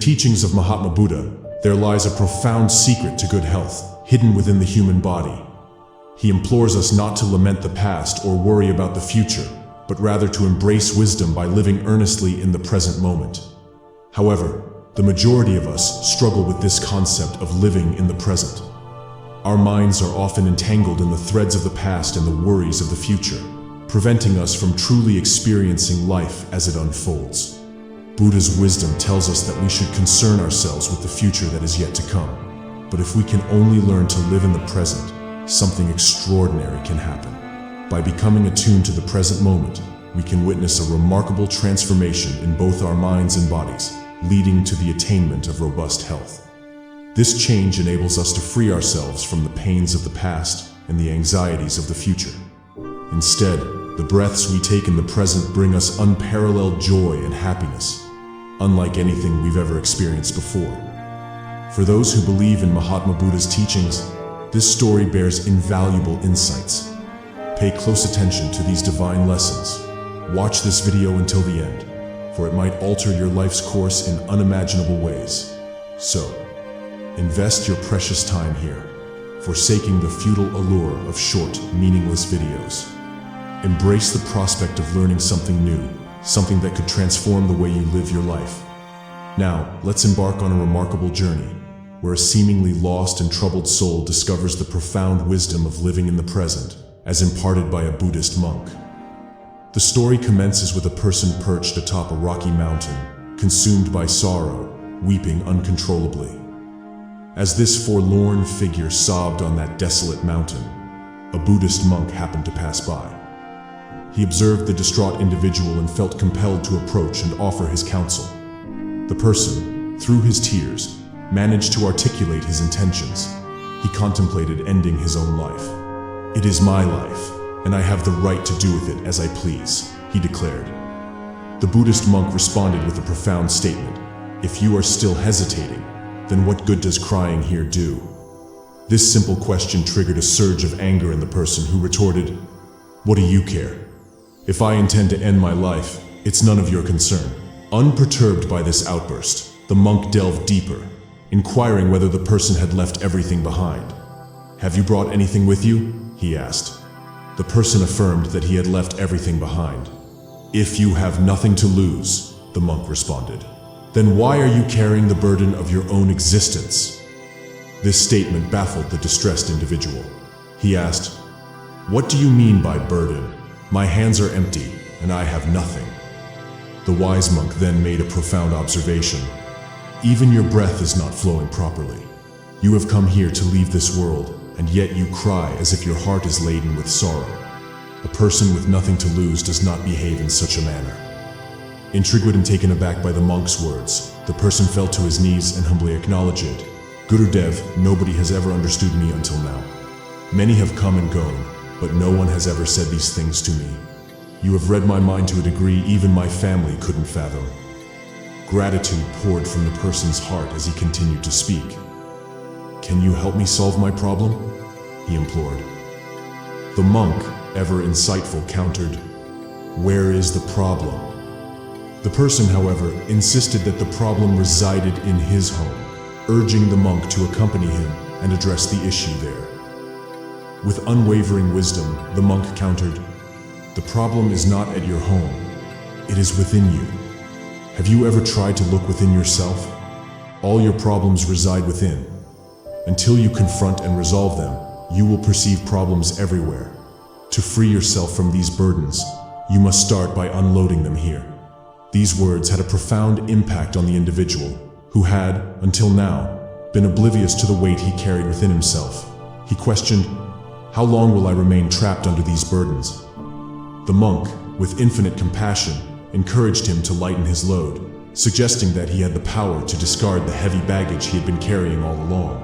teachings of Mahatma Buddha, there lies a profound secret to good health, hidden within the human body. He implores us not to lament the past or worry about the future, but rather to embrace wisdom by living earnestly in the present moment. However, the majority of us struggle with this concept of living in the present. Our minds are often entangled in the threads of the past and the worries of the future, preventing us from truly experiencing life as it unfolds. Buddha's wisdom tells us that we should concern ourselves with the future that is yet to come. But if we can only learn to live in the present, something extraordinary can happen. By becoming attuned to the present moment, we can witness a remarkable transformation in both our minds and bodies, leading to the attainment of robust health. This change enables us to free ourselves from the pains of the past and the anxieties of the future. Instead, the breaths we take in the present bring us unparalleled joy and happiness, unlike anything we've ever experienced before. For those who believe in Mahatma Buddha's teachings, this story bears invaluable insights. Pay close attention to these divine lessons. Watch this video until the end, for it might alter your life's course in unimaginable ways. So, invest your precious time here, forsaking the futile allure of short, meaningless videos. Embrace the prospect of learning something new, something that could transform the way you live your life. Now, let's embark on a remarkable journey, where a seemingly lost and troubled soul discovers the profound wisdom of living in the present, as imparted by a Buddhist monk. The story commences with a person perched atop a rocky mountain, consumed by sorrow, weeping uncontrollably. As this forlorn figure sobbed on that desolate mountain, a Buddhist monk happened to pass by. He observed the distraught individual and felt compelled to approach and offer his counsel. The person, through his tears, managed to articulate his intentions. He contemplated ending his own life. "It is my life, and I have the right to do with it as I please," he declared. The Buddhist monk responded with a profound statement: "If you are still hesitating, then what good does crying here do?" This simple question triggered a surge of anger in the person, who retorted, "What do you care? If I intend to end my life, it's none of your concern." Unperturbed by this outburst, the monk delved deeper, inquiring whether the person had left everything behind. "Have you brought anything with you?" he asked. The person affirmed that he had left everything behind. "If you have nothing to lose," the monk responded, "then why are you carrying the burden of your own existence?" This statement baffled the distressed individual. He asked, "What do you mean by burden? My hands are empty, and I have nothing." The wise monk then made a profound observation. "Even your breath is not flowing properly. You have come here to leave this world, and yet you cry as if your heart is laden with sorrow. A person with nothing to lose does not behave in such a manner." Intrigued and taken aback by the monk's words, the person fell to his knees and humbly acknowledged it. "Gurudev, nobody has ever understood me until now. Many have come and gone, but no one has ever said these things to me. You have read my mind to a degree even my family couldn't fathom." Gratitude poured from the person's heart as he continued to speak. "Can you help me solve my problem?" he implored. The monk, ever insightful, countered, "Where is the problem?" The person, however, insisted that the problem resided in his home, urging the monk to accompany him and address the issue there. With unwavering wisdom, the monk countered, "The problem is not at your home, it is within you. Have you ever tried to look within yourself? All your problems reside within. Until you confront and resolve them, you will perceive problems everywhere. To free yourself from these burdens, you must start by unloading them here." These words had a profound impact on the individual, who had, until now, been oblivious to the weight he carried within himself. He questioned, "How long will I remain trapped under these burdens?" The monk, with infinite compassion, encouraged him to lighten his load, suggesting that he had the power to discard the heavy baggage he had been carrying all along.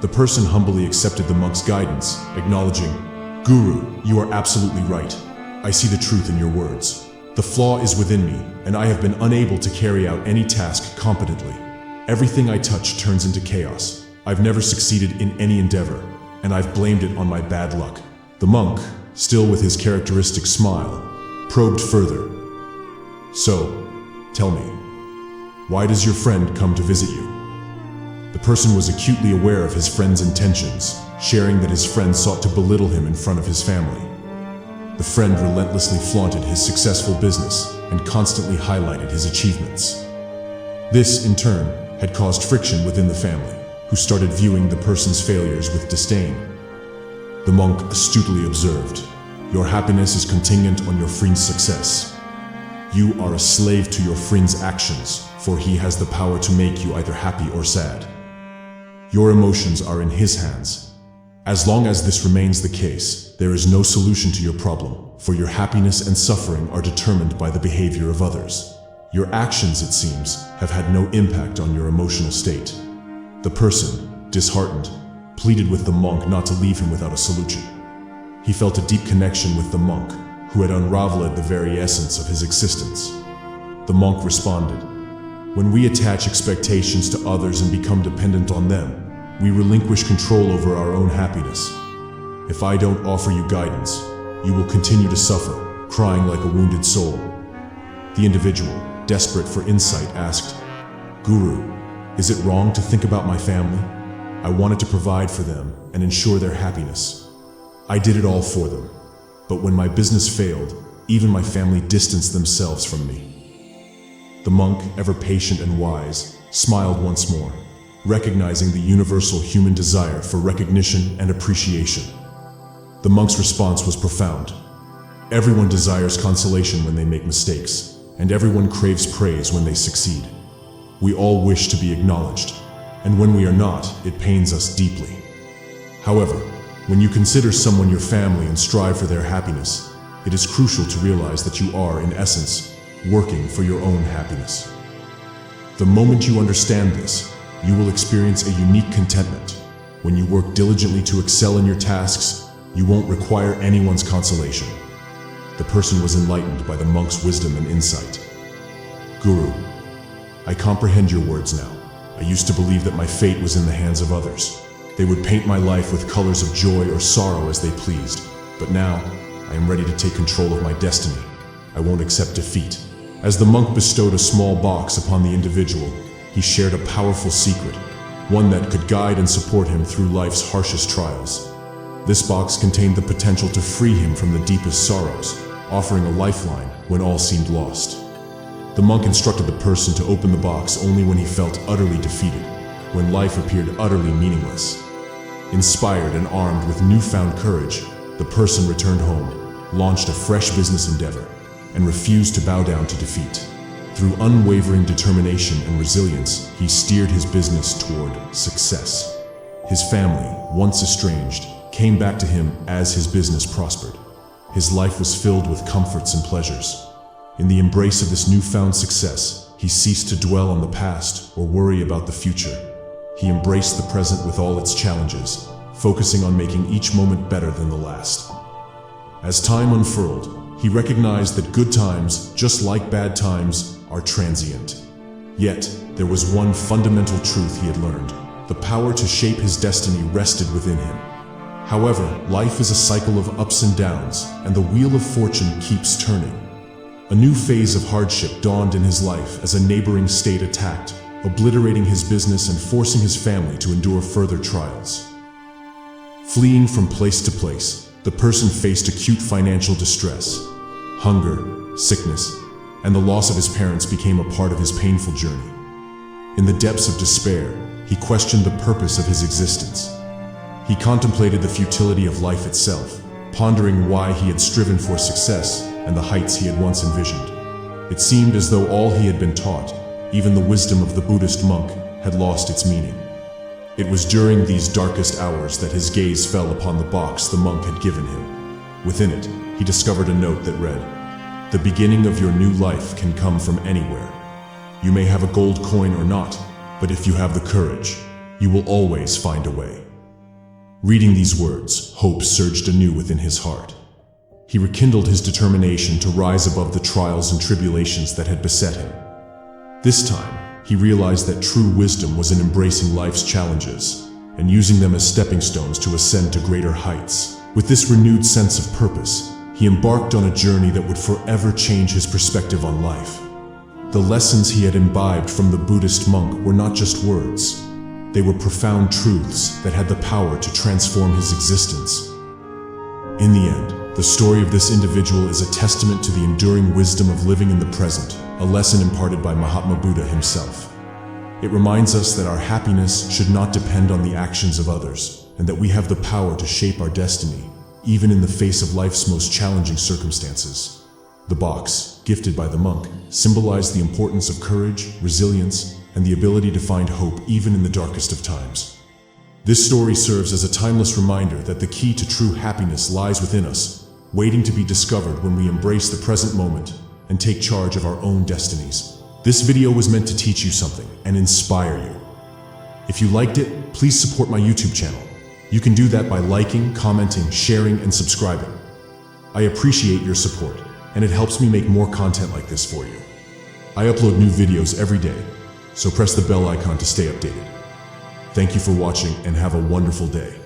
The person humbly accepted the monk's guidance, acknowledging, "Guru, you are absolutely right. I see the truth in your words. The flaw is within me, and I have been unable to carry out any task competently. Everything I touch turns into chaos. I've never succeeded in any endeavor, and I've blamed it on my bad luck." The monk, still with his characteristic smile, probed further. "So, tell me, Why does your friend come to visit you?" The person was acutely aware of his friend's intentions, sharing that his friend sought to belittle him in front of his family. The friend relentlessly flaunted his successful business and constantly highlighted his achievements. This, in turn, had caused friction within the family, who started viewing the person's failures with disdain. The monk astutely observed, "Your happiness is contingent on your friend's success. You are a slave to your friend's actions, for he has the power to make you either happy or sad. Your emotions are in his hands. As long as this remains the case, there is no solution to your problem, for your happiness and suffering are determined by the behavior of others. Your actions, it seems, have had no impact on your emotional state." The person, disheartened, pleaded with the monk not to leave him without a solution. He felt a deep connection with the monk, who had unraveled the very essence of his existence. The monk responded, "When we attach expectations to others and become dependent on them, we relinquish control over our own happiness. If I don't offer you guidance, you will continue to suffer, crying like a wounded soul." The individual, desperate for insight, asked, "Guru, is it wrong to think about my family? I wanted to provide for them and ensure their happiness. I did it all for them. But when my business failed, even my family distanced themselves from me." The monk, ever patient and wise, smiled once more, recognizing the universal human desire for recognition and appreciation. The monk's response was profound. Everyone desires consolation when they make mistakes, and everyone craves praise when they succeed. We all wish to be acknowledged, and when we are not, it pains us deeply. However, when you consider someone your family and strive for their happiness, it is crucial to realize that you are, in essence, working for your own happiness. The moment you understand this, you will experience a unique contentment. When you work diligently to excel in your tasks, you won't require anyone's consolation. The person was enlightened by the monk's wisdom and insight. "Guru, I comprehend your words now. I used to believe that my fate was in the hands of others. They would paint my life with colors of joy or sorrow as they pleased. But now, I am ready to take control of my destiny. I won't accept defeat." As the monk bestowed a small box upon the individual, he shared a powerful secret, one that could guide and support him through life's harshest trials. This box contained the potential to free him from the deepest sorrows, offering a lifeline when all seemed lost. The monk instructed the person to open the box only when he felt utterly defeated, when life appeared utterly meaningless. Inspired and armed with newfound courage, the person returned home, launched a fresh business endeavor, and refused to bow down to defeat. Through unwavering determination and resilience, he steered his business toward success. His family, once estranged, came back to him as his business prospered. His life was filled with comforts and pleasures. In the embrace of this newfound success, he ceased to dwell on the past or worry about the future. He embraced the present with all its challenges, focusing on making each moment better than the last. As time unfurled, he recognized that good times, just like bad times, are transient. Yet, there was one fundamental truth he had learned. The power to shape his destiny rested within him. However, life is a cycle of ups and downs, and the wheel of fortune keeps turning. A new phase of hardship dawned in his life as a neighboring state attacked, obliterating his business and forcing his family to endure further trials. Fleeing from place to place, the person faced acute financial distress. Hunger, sickness, and the loss of his parents became a part of his painful journey. In the depths of despair, he questioned the purpose of his existence. He contemplated the futility of life itself, pondering why he had striven for success and the heights he had once envisioned. It seemed as though all he had been taught, even the wisdom of the Buddhist monk, had lost its meaning. It was during these darkest hours that his gaze fell upon the box the monk had given him. Within it, he discovered a note that read, "The beginning of your new life can come from anywhere. You may have a gold coin or not, but if you have the courage, you will always find a way." Reading these words, hope surged anew within his heart. He rekindled his determination to rise above the trials and tribulations that had beset him. This time, he realized that true wisdom was in embracing life's challenges and using them as stepping stones to ascend to greater heights. With this renewed sense of purpose, he embarked on a journey that would forever change his perspective on life. The lessons he had imbibed from the Buddhist monk were not just words. They were profound truths that had the power to transform his existence. In the end, the story of this individual is a testament to the enduring wisdom of living in the present, a lesson imparted by Mahatma Buddha himself. It reminds us that our happiness should not depend on the actions of others, and that we have the power to shape our destiny, even in the face of life's most challenging circumstances. The box, gifted by the monk, symbolized the importance of courage, resilience, and the ability to find hope even in the darkest of times. This story serves as a timeless reminder that the key to true happiness lies within us, waiting to be discovered when we embrace the present moment and take charge of our own destinies. This video was meant to teach you something and inspire you. If you liked it, please support my YouTube channel. You can do that by liking, commenting, sharing, and subscribing. I appreciate your support, and it helps me make more content like this for you. I upload new videos every day, so press the bell icon to stay updated. Thank you for watching and have a wonderful day.